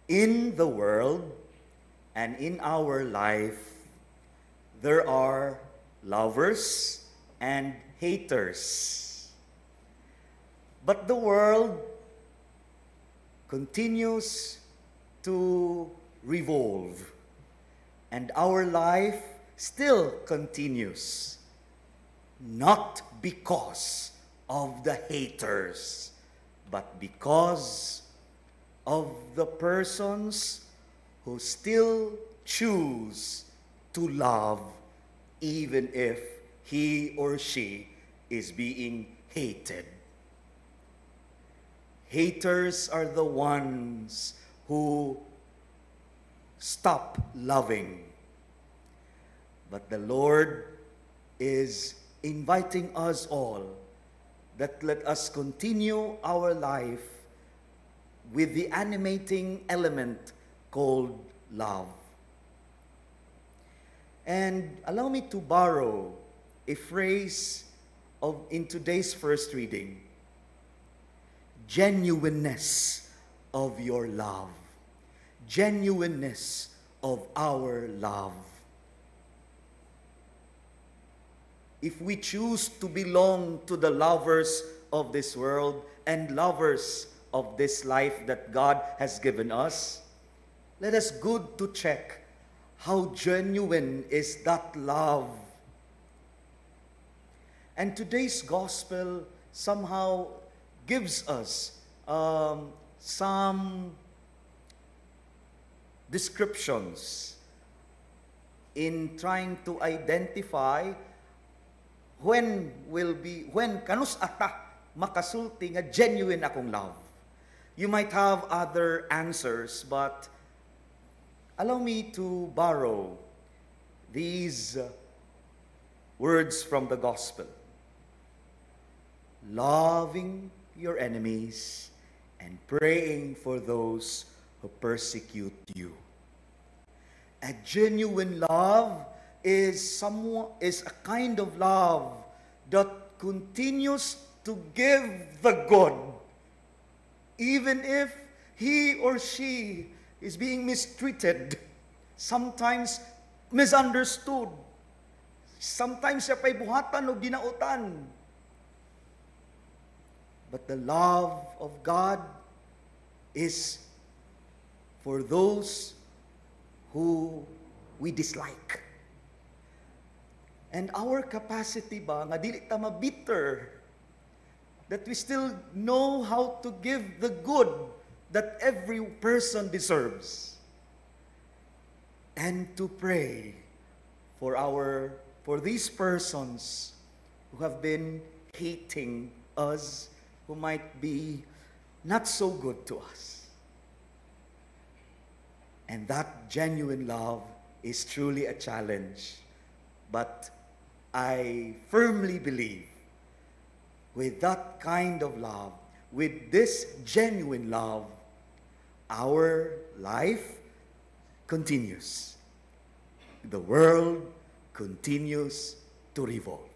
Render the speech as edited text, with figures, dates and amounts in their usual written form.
In the world and in our life, there are lovers and haters. But the world continues to revolve, and our life still continues, not because of the haters, but because of the persons who still choose to love even if he or she is being hated. Haters are the ones who stop loving. But the Lord is inviting us all that let us continue our life with the animating element called love. And allow me to borrow a phrase in today's first reading: genuineness of your love. Genuineness of our love. If we choose to belong to the lovers of this world and lovers of this life that God has given us, let us good to check how genuine is that love. And today's gospel somehow gives us some descriptions in trying to identify when kanus ata makasulti nga genuine akong love. You might have other answers, but allow me to borrow these words from the gospel. Loving your enemies and praying for those who persecute you. A genuine love is a kind of love that continues to give the good, even if he or she is being mistreated, sometimes misunderstood, sometimes siya pa'y buhatan o ginautan. But the love of God is for those who we dislike. And our capacity ba, nga dili ta mabitter, that we still know how to give the good that every person deserves. And to pray for these persons who have been hating us, who might be not so good to us. And that genuine love is truly a challenge. But I firmly believe with that kind of love, with this genuine love, our life continues. The world continues to revolve.